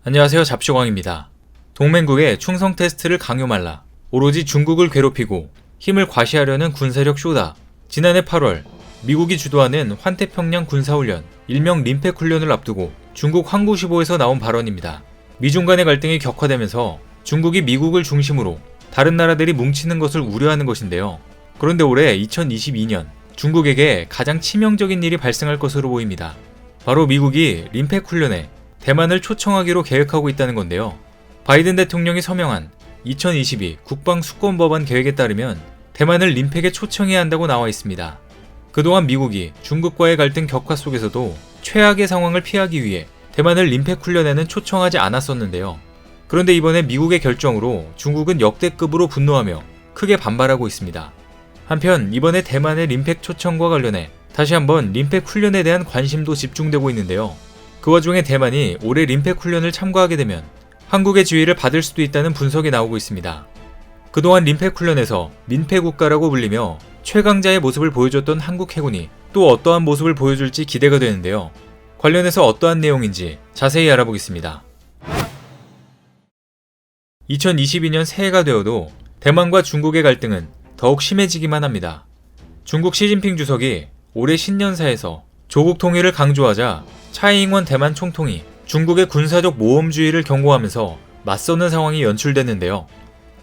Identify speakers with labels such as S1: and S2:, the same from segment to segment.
S1: 안녕하세요. 잡쇼광입니다. 동맹국의 충성 테스트를 강요 말라 오로지 중국을 괴롭히고 힘을 과시하려는 군사력 쇼다. 지난해 8월 미국이 주도하는 환태평양 군사훈련 일명 림팩 훈련을 앞두고 중국 황구시보에서 나온 발언입니다. 미중 간의 갈등이 격화되면서 중국이 미국을 중심으로 다른 나라들이 뭉치는 것을 우려하는 것인데요. 그런데 올해 2022년 중국에게 가장 치명적인 일이 발생할 것으로 보입니다. 바로 미국이 림팩 훈련에 대만을 초청하기로 계획하고 있다는 건데요. 바이든 대통령이 서명한 2022 국방수권법안 계획에 따르면 대만을 림팩에 초청해야 한다고 나와 있습니다. 그동안 미국이 중국과의 갈등 격화 속에서도 최악의 상황을 피하기 위해 대만을 림팩 훈련에는 초청하지 않았었는데요. 그런데 이번에 미국의 결정으로 중국은 역대급으로 분노하며 크게 반발하고 있습니다. 한편 이번에 대만의 림팩 초청과 관련해 다시 한번 림팩 훈련에 대한 관심도 집중되고 있는데요. 그 와중에 대만이 올해 림팩 훈련을 참가하게 되면 한국의 지위를 받을 수도 있다는 분석이 나오고 있습니다. 그동안 림팩 훈련에서 민폐 국가라고 불리며 최강자의 모습을 보여줬던 한국 해군이 또 어떠한 모습을 보여줄지 기대가 되는데요. 관련해서 어떠한 내용인지 자세히 알아보겠습니다. 2022년 새해가 되어도 대만과 중국의 갈등은 더욱 심해지기만 합니다. 중국 시진핑 주석이 올해 신년사에서 조국 통일을 강조하자 차이잉원 대만 총통이 중국의 군사적 모험주의를 경고하면서 맞서는 상황이 연출됐는데요.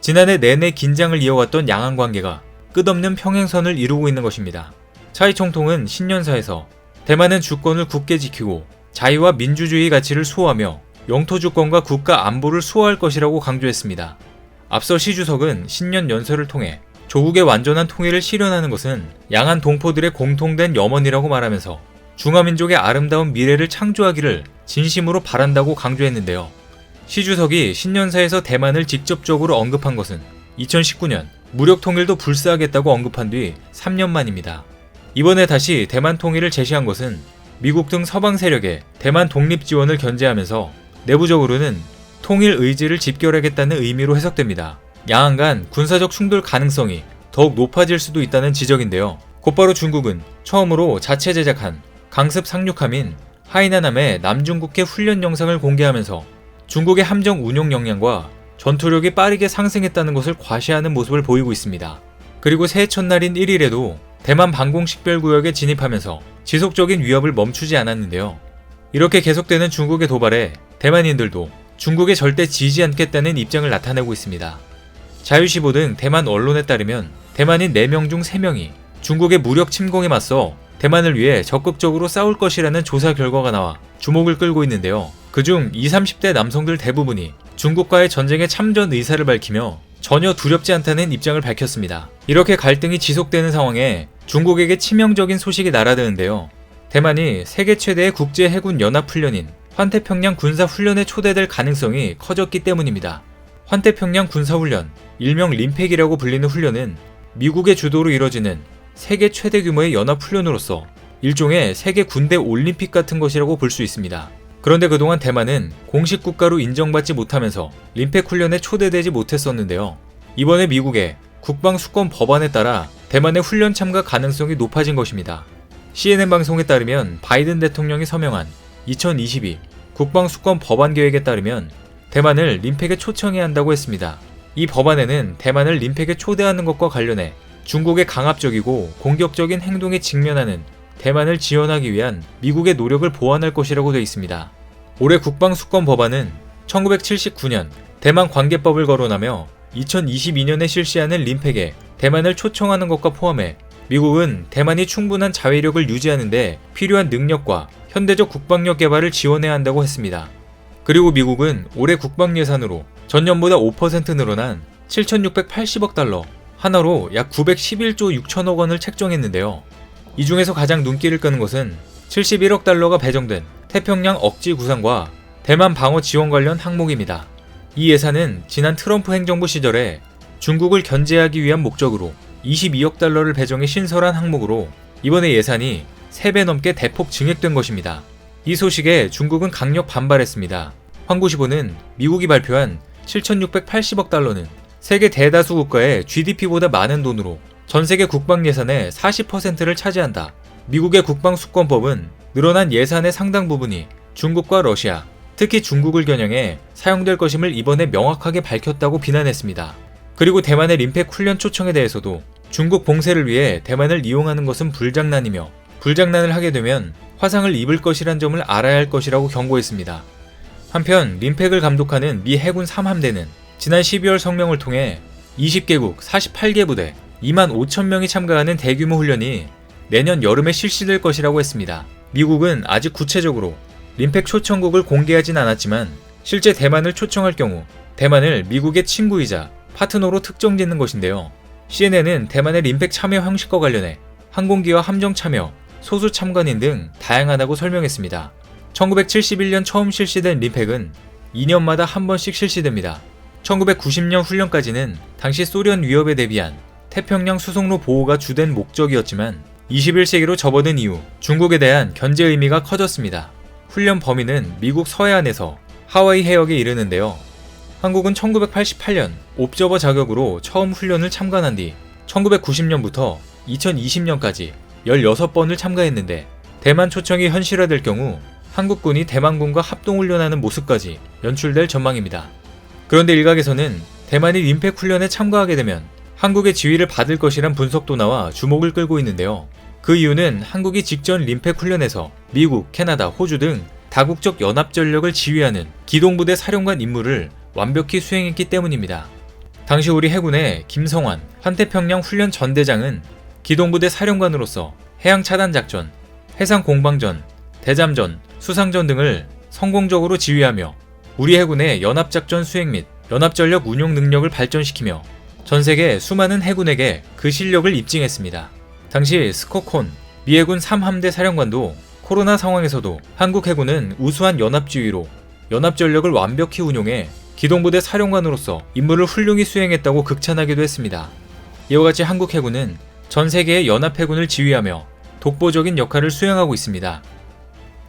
S1: 지난해 내내 긴장을 이어갔던 양안 관계가 끝없는 평행선을 이루고 있는 것입니다. 차이 총통은 신년사에서 대만은 주권을 굳게 지키고 자유와 민주주의 가치를 수호하며 영토 주권과 국가 안보를 수호할 것이라고 강조했습니다. 앞서 시 주석은 신년 연설을 통해 조국의 완전한 통일을 실현하는 것은 양안 동포들의 공통된 염원이라고 말하면서 중화민족의 아름다운 미래를 창조하기를 진심으로 바란다고 강조했는데요. 시 주석이 신년사에서 대만을 직접적으로 언급한 것은 2019년 무력 통일도 불사하겠다고 언급한 뒤 3년 만입니다. 이번에 다시 대만 통일을 제시한 것은 미국 등 서방 세력의 대만 독립 지원을 견제하면서 내부적으로는 통일 의지를 집결하겠다는 의미로 해석됩니다. 양안 간 군사적 충돌 가능성이 더욱 높아질 수도 있다는 지적인데요. 곧바로 중국은 처음으로 자체 제작한 강습 상륙함인 하이나남의 남중국해 훈련 영상을 공개하면서 중국의 함정 운용 역량과 전투력이 빠르게 상승했다는 것을 과시하는 모습을 보이고 있습니다. 그리고 새해 첫날인 1일에도 대만 방공식별구역에 진입하면서 지속적인 위협을 멈추지 않았는데요. 이렇게 계속되는 중국의 도발에 대만인들도 중국에 절대 지지 않겠다는 입장을 나타내고 있습니다. 자유시보 등 대만 언론에 따르면 대만인 4명 중 3명이 중국의 무력 침공에 맞서 대만을 위해 적극적으로 싸울 것이라는 조사 결과가 나와 주목을 끌고 있는데요. 그중 20, 30대 남성들 대부분이 중국과의 전쟁에 참전 의사를 밝히며 전혀 두렵지 않다는 입장을 밝혔습니다. 이렇게 갈등이 지속되는 상황에 중국에게 치명적인 소식이 날아드는데요. 대만이 세계 최대의 국제 해군 연합훈련인 환태평양 군사훈련에 초대될 가능성이 커졌기 때문입니다. 환태평양 군사훈련, 일명 림팩이라고 불리는 훈련은 미국의 주도로 이뤄지는 세계 최대 규모의 연합훈련으로서 일종의 세계 군대 올림픽 같은 것이라고 볼 수 있습니다. 그런데 그동안 대만은 공식 국가로 인정받지 못하면서 림팩 훈련에 초대되지 못했었는데요. 이번에 미국의 국방수권 법안에 따라 대만의 훈련 참가 가능성이 높아진 것입니다. CNN 방송에 따르면 바이든 대통령이 서명한 2022 국방수권 법안 계획에 따르면 대만을 림팩에 초청해야 한다고 했습니다. 이 법안에는 대만을 림팩에 초대하는 것과 관련해 중국의 강압적이고 공격적인 행동에 직면하는 대만을 지원하기 위한 미국의 노력을 보완할 것이라고 되어 있습니다. 올해 국방수권 법안은 1979년 대만 관계법을 거론하며 2022년에 실시하는 림팩에 대만을 초청하는 것과 포함해 미국은 대만이 충분한 자위력을 유지하는 데 필요한 능력과 현대적 국방력 개발을 지원해야 한다고 했습니다. 그리고 미국은 올해 국방 예산으로 전년보다 5% 늘어난 7,680억 달러, 하나로 약 911조 6천억 원을 책정했는데요. 이 중에서 가장 눈길을 끄는 것은 71억 달러가 배정된 태평양 억지 구상과 대만 방어 지원 관련 항목입니다. 이 예산은 지난 트럼프 행정부 시절에 중국을 견제하기 위한 목적으로 22억 달러를 배정해 신설한 항목으로 이번에 예산이 3배 넘게 대폭 증액된 것입니다. 이 소식에 중국은 강력 반발했습니다. 황구시보는 미국이 발표한 7,680억 달러는 세계 대다수 국가의 GDP보다 많은 돈으로 전세계 국방 예산의 40%를 차지한다. 미국의 국방수권법은 늘어난 예산의 상당 부분이 중국과 러시아, 특히 중국을 겨냥해 사용될 것임을 이번에 명확하게 밝혔다고 비난했습니다. 그리고 대만의 림팩 훈련 초청에 대해서도 중국 봉쇄를 위해 대만을 이용하는 것은 불장난이며 불장난을 하게 되면 화상을 입을 것이란 점을 알아야 할 것이라고 경고했습니다. 한편 림팩을 감독하는 미 해군 3함대는 지난 12월 성명을 통해 20개국 48개 부대 2만 5천 명이 참가하는 대규모 훈련이 내년 여름에 실시될 것이라고 했습니다. 미국은 아직 구체적으로 림팩 초청국을 공개하진 않았지만 실제 대만을 초청할 경우 대만을 미국의 친구이자 파트너로 특정짓는 것인데요. CNN은 대만의 림팩 참여 형식과 관련해 항공기와 함정 참여, 소수 참관인 등 다양하다고 설명했습니다. 1971년 처음 실시된 림팩은 2년마다 한 번씩 실시됩니다. 1990년 훈련까지는 당시 소련 위협에 대비한 태평양 수송로 보호가 주된 목적이었지만 21세기로 접어든 이후 중국에 대한 견제 의미가 커졌습니다. 훈련 범위는 미국 서해안에서 하와이 해역에 이르는데요. 한국은 1988년 옵저버 자격으로 처음 훈련을 참관한 뒤 1990년부터 2020년까지 16번을 참가했는데 대만 초청이 현실화될 경우 한국군이 대만군과 합동훈련하는 모습까지 연출될 전망입니다. 그런데 일각에서는 대만이 림팩 훈련에 참가하게 되면 한국의 지휘를 받을 것이란 분석도 나와 주목을 끌고 있는데요. 그 이유는 한국이 직전 림팩 훈련에서 미국, 캐나다, 호주 등 다국적 연합전력을 지휘하는 기동부대 사령관 임무를 완벽히 수행했기 때문입니다. 당시 우리 해군의 김성환 환태평양 훈련 전대장은 기동부대 사령관으로서 해양차단작전, 해상공방전, 대잠전, 수상전 등을 성공적으로 지휘하며 우리 해군의 연합작전 수행 및 연합전력 운용 능력을 발전시키며 전세계 수많은 해군에게 그 실력을 입증했습니다. 당시 스코콘 미 해군 3함대 사령관도 코로나 상황에서도 한국 해군은 우수한 연합지휘로 연합전력을 완벽히 운용해 기동부대 사령관으로서 임무를 훌륭히 수행했다고 극찬하기도 했습니다. 이와 같이 한국 해군은 전 세계의 연합해군을 지휘하며 독보적인 역할을 수행하고 있습니다.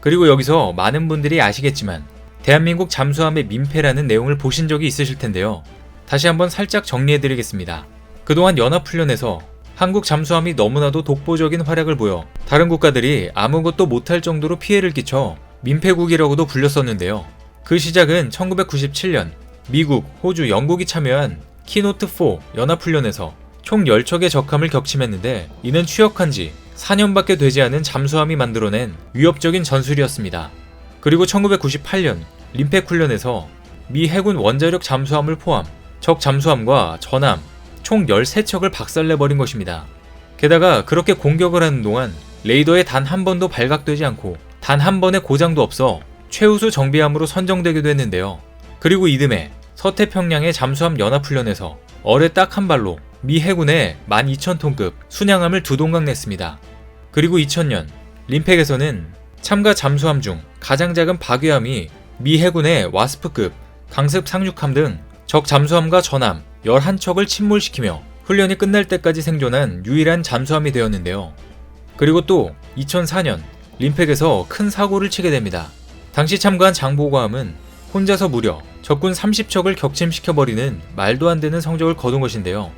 S1: 그리고 여기서 많은 분들이 아시겠지만 대한민국 잠수함의 민폐라는 내용을 보신 적이 있으실 텐데요. 다시 한번 살짝 정리해드리겠습니다. 그동안 연합훈련에서 한국 잠수함이 너무나도 독보적인 활약을 보여 다른 국가들이 아무것도 못할 정도로 피해를 끼쳐 민폐국이라고도 불렸었는데요. 그 시작은 1997년 미국, 호주, 영국이 참여한 키노트4 연합훈련에서 총 10척의 적함을 격침했는데 이는 취역한 지 4년밖에 되지 않은 잠수함이 만들어낸 위협적인 전술이었습니다. 그리고 1998년 림팩 훈련에서 미 해군 원자력 잠수함을 포함 적 잠수함과 전함 총 13척을 박살내버린 것입니다. 게다가 그렇게 공격을 하는 동안 레이더에 단 한 번도 발각되지 않고 단 한 번의 고장도 없어 최우수 정비함으로 선정되기도 했는데요. 그리고 이듬해 서태평양의 잠수함 연합훈련에서 어뢰 딱 한 발로 미 해군의 12,000톤급 순양함을 두 동강 냈습니다. 그리고 2000년 림팩에서는 참가 잠수함 중 가장 작은 박유함이 미 해군의 와스프급 강습 상륙함 등 적 잠수함과 전함 11척을 침몰시키며 훈련이 끝날 때까지 생존한 유일한 잠수함이 되었는데요. 그리고 또 2004년 림팩에서 큰 사고를 치게 됩니다. 당시 참가한 장보고함은 혼자서 무려 적군 30척을 격침시켜버리는 말도 안 되는 성적을 거둔 것인데요.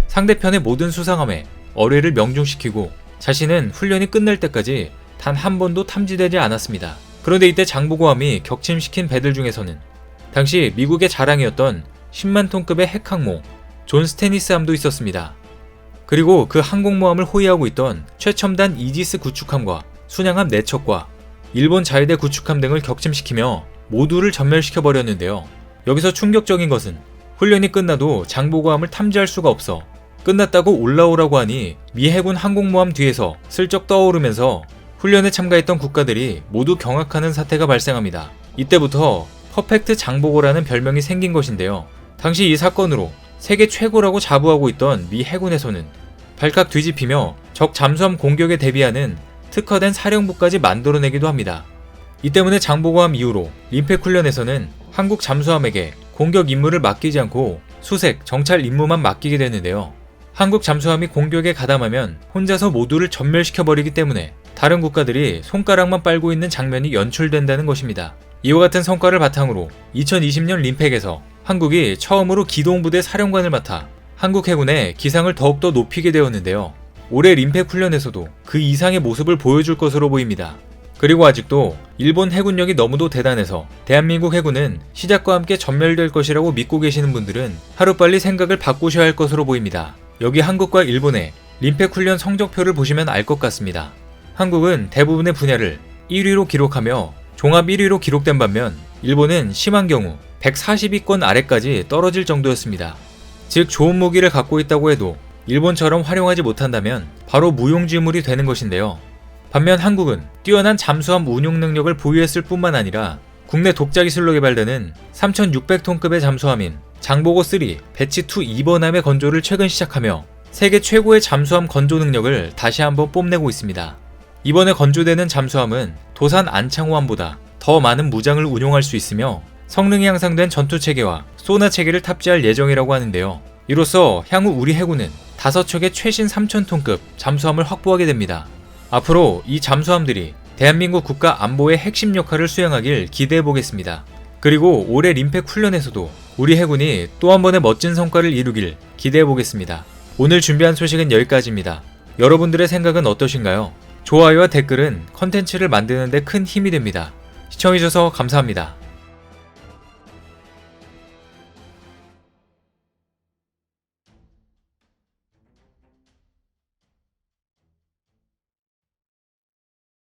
S1: 상대편의 모든 수상함에 어뢰를 명중시키고 자신은 훈련이 끝날 때까지 단 한 번도 탐지되지 않았습니다. 그런데 이때 장보고함이 격침시킨 배들 중에서는 당시 미국의 자랑이었던 10만 톤급의 핵항모 존 스테니스함도 있었습니다. 그리고 그 항공모함을 호위하고 있던 최첨단 이지스 구축함과 순양함 4척과 일본 자위대 구축함 등을 격침시키며 모두를 전멸시켜버렸는데요. 여기서 충격적인 것은 훈련이 끝나도 장보고함을 탐지할 수가 없어 끝났다고 올라오라고 하니 미 해군 항공모함 뒤에서 슬쩍 떠오르면서 훈련에 참가했던 국가들이 모두 경악하는 사태가 발생합니다. 이때부터 퍼펙트 장보고라는 별명이 생긴 것인데요. 당시 이 사건으로 세계 최고라고 자부하고 있던 미 해군에서는 발칵 뒤집히며 적 잠수함 공격에 대비하는 특화된 사령부까지 만들어내기도 합니다. 이 때문에 장보고함 이후로 림팩 훈련에서는 한국 잠수함에게 공격 임무를 맡기지 않고 수색, 정찰 임무만 맡기게 되는데요. 한국 잠수함이 공격에 가담하면 혼자서 모두를 전멸시켜버리기 때문에 다른 국가들이 손가락만 빨고 있는 장면이 연출된다는 것입니다. 이와 같은 성과를 바탕으로 2020년 림팩에서 한국이 처음으로 기동부대 사령관을 맡아 한국 해군의 기상을 더욱더 높이게 되었는데요. 올해 림팩 훈련에서도 그 이상의 모습을 보여줄 것으로 보입니다. 그리고 아직도 일본 해군력이 너무도 대단해서 대한민국 해군은 시작과 함께 전멸될 것이라고 믿고 계시는 분들은 하루빨리 생각을 바꾸셔야 할 것으로 보입니다. 여기 한국과 일본의 림팩 훈련 성적표를 보시면 알 것 같습니다. 한국은 대부분의 분야를 1위로 기록하며 종합 1위로 기록된 반면 일본은 심한 경우 140위권 아래까지 떨어질 정도였습니다. 즉 좋은 무기를 갖고 있다고 해도 일본처럼 활용하지 못한다면 바로 무용지물이 되는 것인데요. 반면 한국은 뛰어난 잠수함 운용 능력을 보유했을 뿐만 아니라 국내 독자 기술로 개발되는 3600톤급의 잠수함인 장보고 3 배치 2 2번함의 건조를 최근 시작하며 세계 최고의 잠수함 건조 능력을 다시 한번 뽐내고 있습니다. 이번에 건조되는 잠수함은 도산 안창호함보다 더 많은 무장을 운용할 수 있으며 성능이 향상된 전투체계와 소나 체계를 탑재할 예정이라고 하는데요. 이로써 향후 우리 해군은 5척의 최신 3000톤급 잠수함을 확보하게 됩니다. 앞으로 이 잠수함들이 대한민국 국가 안보의 핵심 역할을 수행하길 기대해보겠습니다. 그리고 올해 림팩 훈련에서도 우리 해군이 또 한 번의 멋진 성과를 이루길 기대해보겠습니다. 오늘 준비한 소식은 여기까지입니다. 여러분들의 생각은 어떠신가요? 좋아요와 댓글은 컨텐츠를 만드는 데 큰 힘이 됩니다. 시청해주셔서 감사합니다.